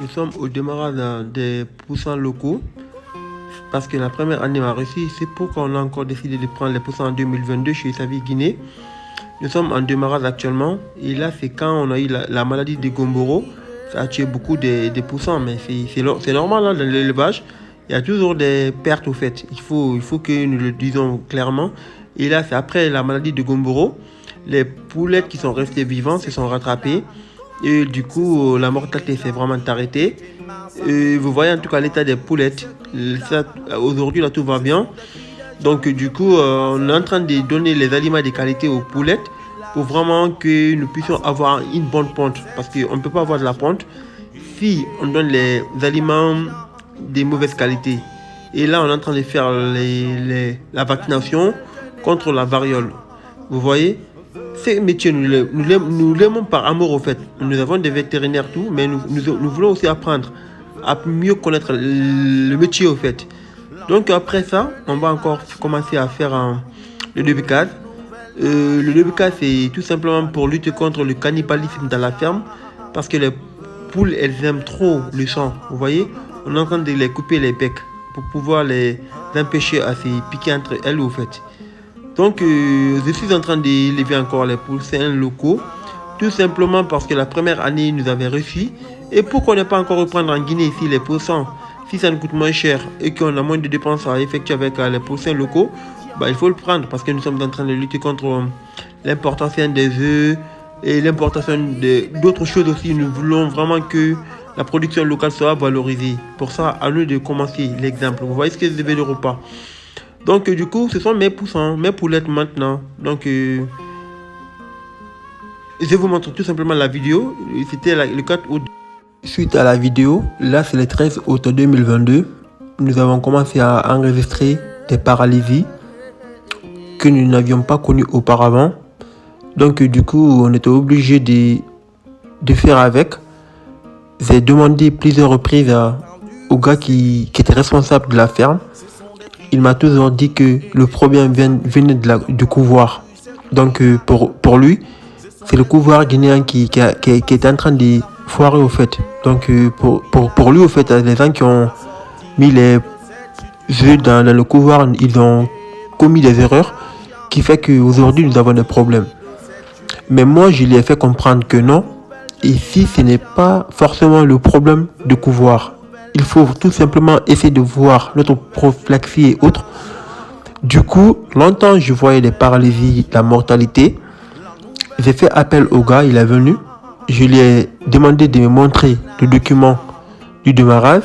Nous sommes au démarrage des poussins locaux parce que la première année m'a réussi. C'est pourquoi on a encore décidé de prendre les poussins en 2022 chez Savi Guinée. Nous sommes en démarrage actuellement et là c'est quand on a eu la maladie de Gomboro. Ça a tué beaucoup des poussins, mais c'est normal hein, dans l'élevage. Il y a toujours des pertes au fait. Il faut que nous le disons clairement. Et là c'est après la maladie de Gomboro. Les poulettes qui sont restées vivantes se sont rattrapées. Et du coup, la mortalité s'est vraiment arrêtée. Et vous voyez en tout cas l'état des poulettes. Aujourd'hui, là, tout va bien. Donc, du coup, on est en train de donner les aliments de qualité aux poulettes pour vraiment que nous puissions avoir une bonne ponte. Parce qu'on ne peut pas avoir de la ponte si on donne les aliments de mauvaise qualité. Et là, on est en train de faire la vaccination contre la variole. Vous voyez, ces métiers, nous l'aimons par amour au fait. Nous avons des vétérinaires tout, mais nous voulons aussi apprendre à mieux connaître le métier au fait. Donc après ça, on va encore commencer à faire le débicase. Le débicase, c'est tout simplement pour lutter contre le cannibalisme dans la ferme. Parce que les poules, elles aiment trop le sang. Vous voyez, on est en train de les couper les becs pour pouvoir les empêcher à se piquer entre elles au fait. Donc, je suis en train d'élever encore les poussins locaux, tout simplement parce que la première année nous avait réussi. Et pourquoi ne pas encore reprendre en Guinée ici les poussins, si ça nous coûte moins cher et qu'on a moins de dépenses à effectuer avec les poussins locaux, bah, il faut le prendre parce que nous sommes en train de lutter contre l'importation des œufs et l'importation d'autres choses aussi. Nous voulons vraiment que la production locale soit valorisée. Pour ça, à nous de commencer l'exemple. Vous voyez ce que je veux dire ou pas? Donc du coup, ce sont mes poussins, mes poulettes maintenant. Donc je vous montre tout simplement la vidéo. C'était le 4 août. Suite à la vidéo, là c'est le 13 août 2022. Nous avons commencé à enregistrer des paralysies que nous n'avions pas connues auparavant. Donc du coup, on était obligé de faire avec. J'ai demandé plusieurs reprises au gars qui était responsable de la ferme. Il m'a toujours dit que le problème venait du couvoir. Donc pour lui, c'est le couvoir guinéen qui est en train de foirer au fait. Donc pour lui au fait, les gens qui ont mis les œufs dans le couvoir, ils ont commis des erreurs qui fait qu'aujourd'hui nous avons des problèmes. Mais moi je lui ai fait comprendre que non, ici ce n'est pas forcément le problème du couvoir. Il faut tout simplement essayer de voir notre prophylaxie et autres. Du coup, longtemps je voyais les paralysies, la mortalité. J'ai fait appel au gars, il est venu. Je lui ai demandé de me montrer le document du démarrage.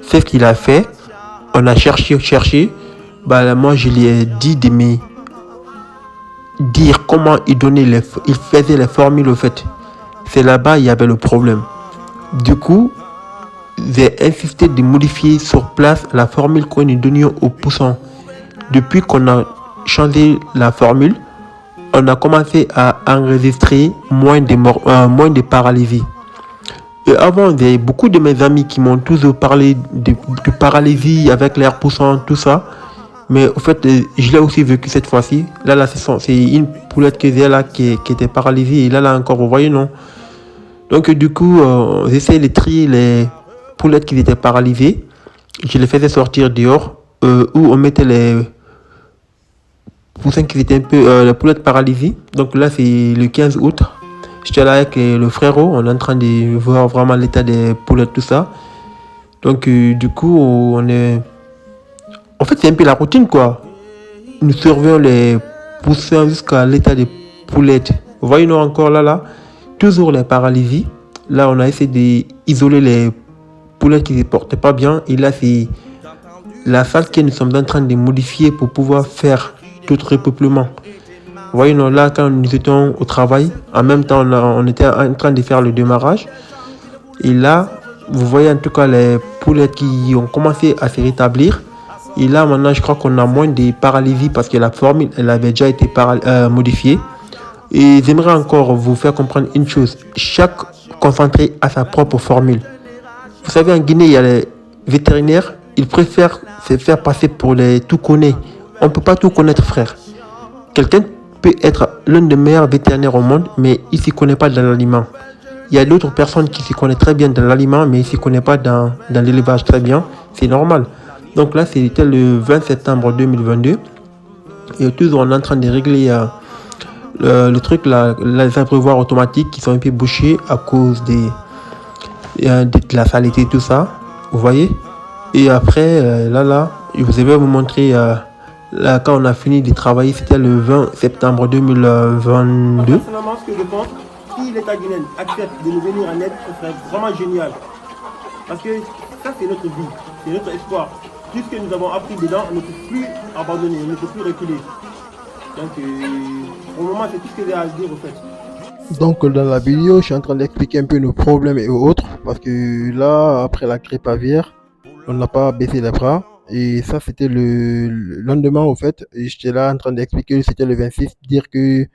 C'est ce qu'il a fait. On a cherché. Bah, moi je lui ai dit de me dire comment il faisait les formules au fait. C'est là-bas il y avait le problème. Du coup, j'ai insisté de modifier sur place la formule que nous donnions aux poussins. Depuis qu'on a changé la formule, on a commencé à enregistrer moins de paralysie. Et avant, il y avait beaucoup de mes amis qui m'ont toujours parlé de paralysie avec l'air poussant, tout ça. Mais au fait, je l'ai aussi vécu cette fois-ci. Là c'est une poulette que j'ai là qui était paralysée. Et là encore, vous voyez, non? Donc du coup, j'essaie de trier les poulettes qui étaient paralysées. Je les faisais sortir dehors où on mettait les poussins qui étaient un peu les poulettes paralysées. Donc là c'est le 15 août. J'étais là avec le frérot. On est en train de voir vraiment l'état des poulettes, tout ça. Donc du coup on est... En fait c'est un peu la routine quoi. Nous surveillons les poussins jusqu'à l'état des poulettes. Vous voyez nous encore là. Toujours les paralysies. Là on a essayé d'isoler les poulettes qui ne se portaient pas bien. Et là c'est la salle que nous sommes en train de modifier pour pouvoir faire tout repeuplement. Vous voyez, non, là quand nous étions au travail, en même temps on était en train de faire le démarrage. Et là, vous voyez en tout cas les poulettes qui ont commencé à se rétablir. Et là maintenant je crois qu'on a moins de paralysie parce que la formule elle avait déjà été modifiée. Et j'aimerais encore vous faire comprendre une chose. Chaque concentré a sa propre formule. Vous savez, en Guinée, il y a les vétérinaires. Ils préfèrent se faire passer pour les tout connaît. On ne peut pas tout connaître, frère. Quelqu'un peut être l'un des meilleurs vétérinaires au monde, mais il ne s'y connaît pas dans l'aliment. Il y a d'autres personnes qui s'y connaissent très bien dans l'aliment, mais ils ne s'y connaissent pas dans l'élevage très bien. C'est normal. Donc là, c'était le 20 septembre 2022. Et toujours on est en train de régler le truc, les abreuvoirs automatiques qui sont un peu bouchés à cause de la saleté, tout ça. Vous voyez? Et après, je vais vous montrer là, quand on a fini de travailler, c'était le 20 septembre 2022. Personnellement, ce que je pense, si l'État guinéen accepte de nous venir en aide, ce serait vraiment génial. Parce que ça, c'est notre vie, c'est notre espoir. Tout ce que nous avons appris dedans, on ne peut plus abandonner, on ne peut plus reculer. Donc, au moment, c'est tout ce que j'ai à dire, au fait. Donc, dans la vidéo, je suis en train d'expliquer un peu nos problèmes et autres. Parce que là, après la grippe aviaire, on n'a pas baissé les bras. Et ça, c'était le lendemain, au fait. Et j'étais là en train d'expliquer, c'était le 26, dire que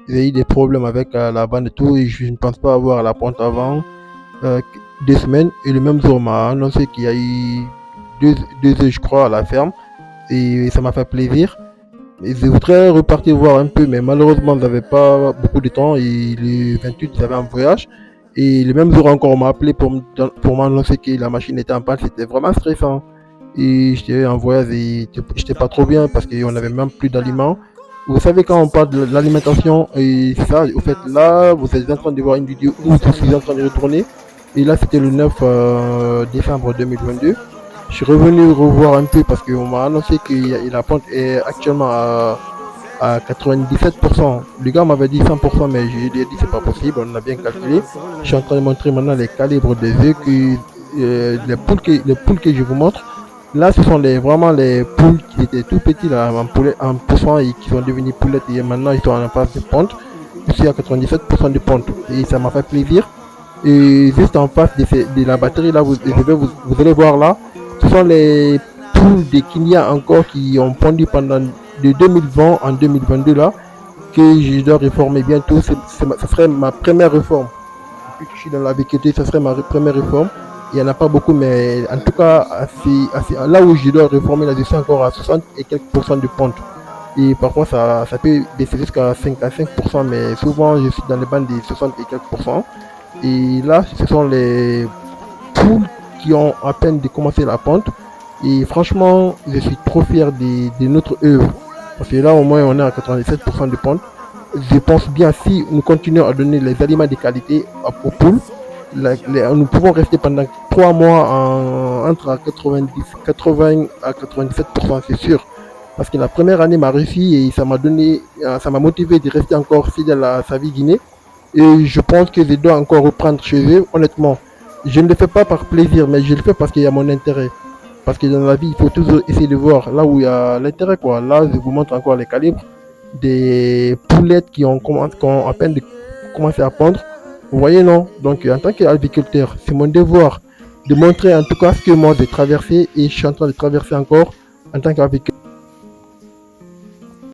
j'ai eu des problèmes avec la bande et tout. Et je ne pense pas avoir la pointe avant 2 semaines. Et le même jour, on m'a annoncé qu'il y a eu deux œufs, je crois, à la ferme. Et ça m'a fait plaisir. Et je voudrais repartir voir un peu, mais malheureusement, j'avais pas beaucoup de temps. Et le 28, j'avais un voyage. Et le même jour encore, on m'a appelé pour m'annoncer que la machine était en panne. C'était vraiment stressant. Et j'étais en voyage et j'étais pas trop bien parce qu'on avait même plus d'aliments. Vous savez, quand on parle de l'alimentation, et ça, au fait, là, vous êtes en train de voir une vidéo où je suis en train de retourner. Et là, c'était le 9 décembre 2022. Je suis revenu revoir un peu parce qu'on m'a annoncé que la pente est actuellement à 97%. Le gars m'avait dit 100%, mais je lui ai dit c'est pas possible, on a bien calculé. Je suis en train de montrer maintenant les calibres des œufs, les poules que je vous montre. Là, ce sont vraiment les poules qui étaient tout petits là, en poussant et qui sont devenues poulettes et maintenant ils sont en phase de ponte. Je suis à 97% de ponte et ça m'a fait plaisir. Et juste en face de la batterie là, vous allez voir là, ce sont les poules de Kenya encore qui ont pondu pendant de 2020 en 2022 là, que je dois réformer bientôt. Ce serait ma première réforme. Depuis que je suis dans l'agriculture, ce serait ma première réforme. Il n'y en a pas beaucoup, mais en tout cas, là où je dois réformer, là, je suis encore à 60 et quelques pourcents de ponte. Et parfois, ça peut baisser jusqu'à 55%, mais souvent, je suis dans les bandes de 60 et quelques pourcents. Et là, ce sont les poules qui ont à peine de commencer la pente. Et franchement, je suis trop fier de notre œuvre. Parce que là, au moins, on est à 97% de pente. Je pense bien, si nous continuons à donner les aliments de qualité aux poules, nous pouvons rester pendant 3 mois entre 80 à 97%, c'est sûr. Parce que la première année m'a réussi et ça m'a motivé de rester encore fidèle à sa vie Guinée. Et je pense que je dois encore reprendre chez eux, honnêtement. Je ne le fais pas par plaisir, mais je le fais parce qu'il y a mon intérêt. Parce que dans la vie, il faut toujours essayer de voir là où il y a l'intérêt, quoi. Là, je vous montre encore les calibres des poulettes qui ont à peine commencé à pondre. Vous voyez, non? Donc, en tant qu'agriculteur, c'est mon devoir de montrer en tout cas ce que moi j'ai traversé et je suis en train de traverser encore en tant qu'agriculteur.